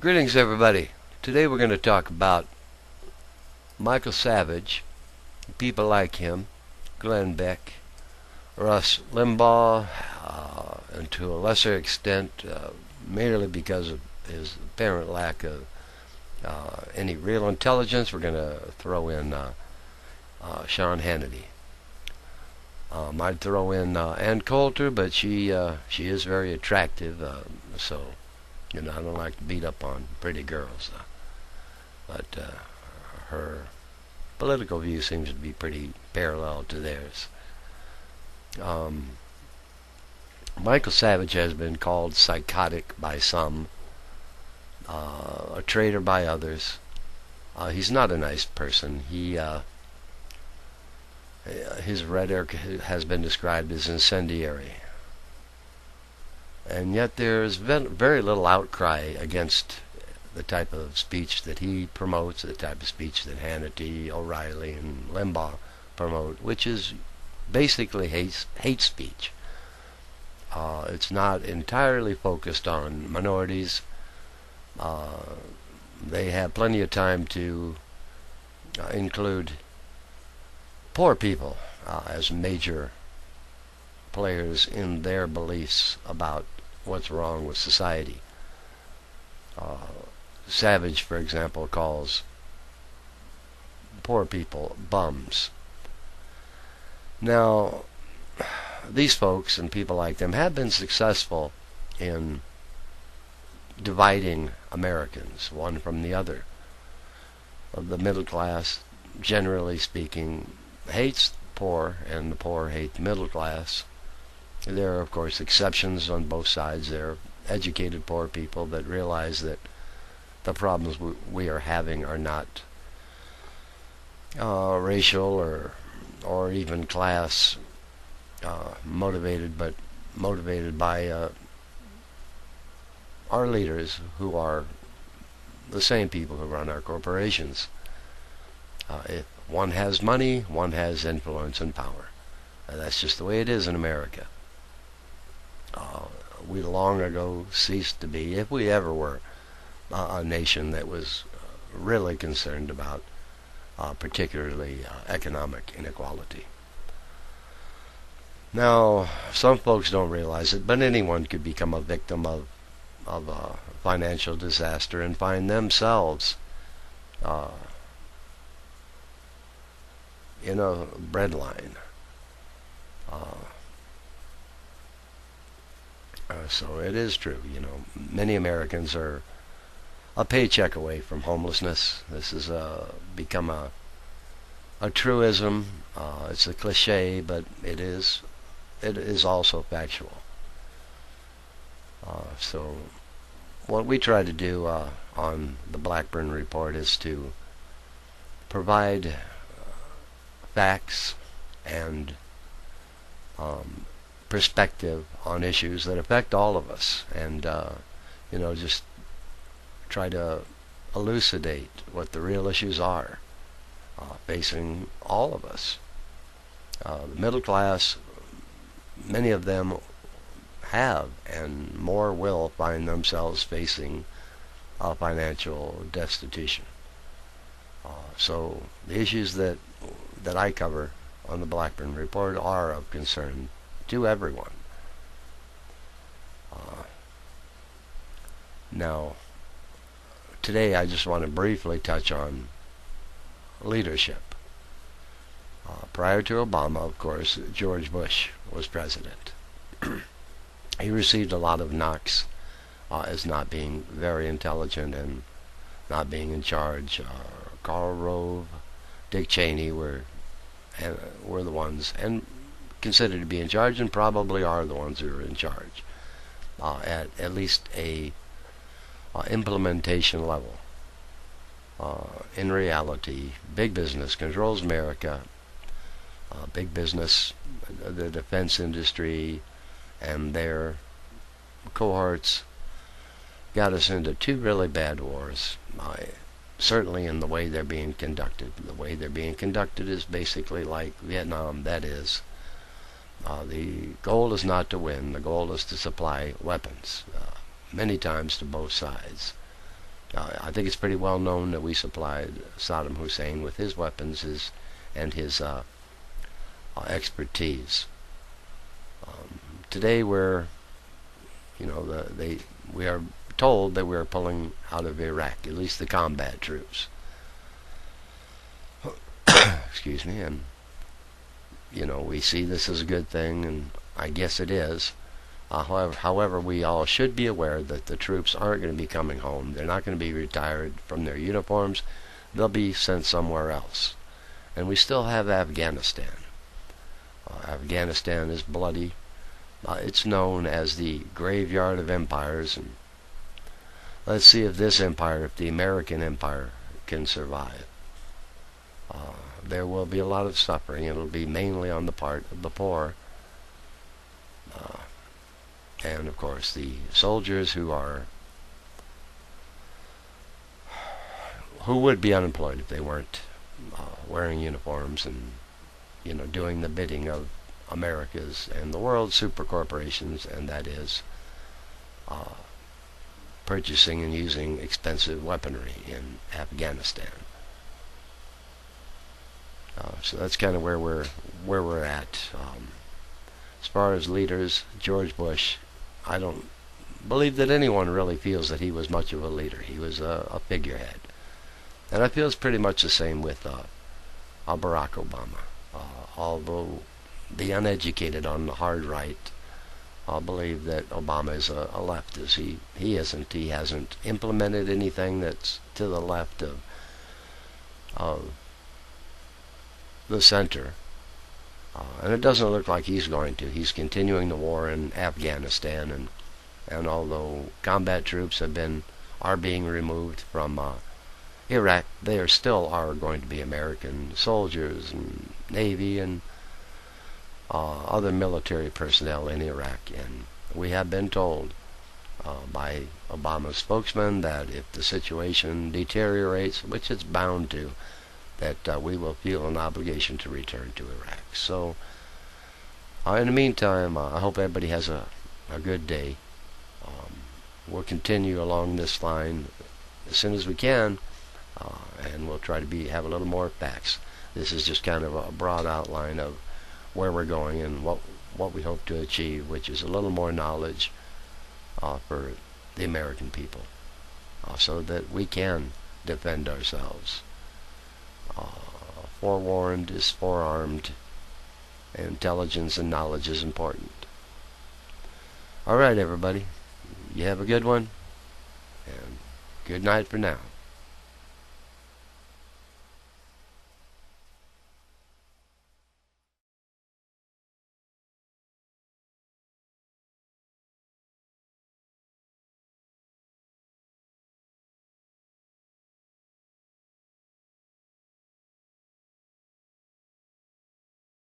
Greetings, everybody. Today we're going to talk about Michael Savage, people like him, Glenn Beck, Rush Limbaugh, and to a lesser extent, merely because of his apparent lack of any real intelligence, we're going to throw in Sean Hannity. I'd throw in Ann Coulter, but she is very attractive, so I don't like to beat up on pretty girls, but her political view seems to be pretty parallel to theirs. Michael Savage has been called psychotic by some, a traitor by others. He's not a nice person. His rhetoric has been described as incendiary. And yet there's very little outcry against the type of speech that he promotes, the type of speech that Hannity, O'Reilly, and Limbaugh promote, which is basically hate speech. It's not entirely focused on minorities. They have plenty of time to include poor people as major players in their beliefs about what's wrong with society. Savage, for example, calls poor people bums. Now, these folks and people like them have been successful in dividing Americans, one from the other. The middle class, generally speaking, hates the poor, and the poor hate the middle class. There are, of course, exceptions on both sides. There are educated poor people that realize that the problems we are having are not racial or even class motivated, but motivated by our leaders, who are the same people who run our corporations. If one has money, one has influence and power. That's just the way it is in America. We long ago ceased to be, if we ever were, a nation that was really concerned about particularly economic inequality. Now, some folks don't realize it, but anyone could become a victim of a financial disaster and find themselves in a breadline. So it is true, many Americans are a paycheck away from homelessness. This has become a truism. It's a cliche, but it is also factual. So what we try to do on the Blackburn Report is to provide facts and perspective on issues that affect all of us, and just try to elucidate what the real issues are facing all of us. The middle class, many of them have, and more will find themselves facing financial destitution. So the issues that I cover on the Blackburn Report are of concern to everyone. Now, today I just want to briefly touch on leadership. Prior to Obama, of course, George Bush was president. He received a lot of knocks as not being very intelligent and not being in charge. Karl Rove, Dick Cheney were the ones, and considered to be in charge, and probably are the ones who are in charge at least a implementation level. In reality, big business controls America. Big business, the defense industry, and their cohorts got us into two really bad wars. Certainly in the way they're being conducted. The way they're being conducted is basically like Vietnam. That is, the goal is not to win. The goal is to supply weapons, many times to both sides. I think it's pretty well known that we supplied Saddam Hussein with his weapons and his expertise. Today we are told that we are pulling out of Iraq, at least the combat troops. Excuse me, and we see this as a good thing, and I guess it is. However, we all should be aware that the troops aren't going to be coming home. They're not going to be retired from their uniforms. They'll be sent somewhere else. And we still have Afghanistan. Afghanistan is bloody. It's known as the graveyard of empires, and let's see if this empire, if the American empire, can survive. There will be a lot of suffering. It'll be mainly on the part of the poor. And of course the soldiers who would be unemployed if they weren't wearing uniforms and doing the bidding of America's and the world's super corporations, and that is purchasing and using expensive weaponry in Afghanistan. So that's kind of where we're at. As far as leaders, George Bush, I don't believe that anyone really feels that he was much of a leader. He was a figurehead. And I feel it's pretty much the same with Barack Obama. Although the uneducated on the hard right believe that Obama is a leftist. He isn't. He hasn't implemented anything that's to the left of the center. And it doesn't look like he's going to. He's continuing the war in Afghanistan, and although combat troops are being removed from Iraq, there still are going to be American soldiers and Navy and other military personnel in Iraq. And we have been told by Obama's spokesman that if the situation deteriorates, which it's bound to, that we will feel an obligation to return to Iraq. So, in the meantime, I hope everybody has a good day. We'll continue along this line as soon as we can, and we'll try to have a little more facts. This is just kind of a broad outline of where we're going and what we hope to achieve, which is a little more knowledge for the American people, so that we can defend ourselves. Forewarned is forearmed. Intelligence and knowledge is important. Alright, everybody. You have a good one, and good night for now.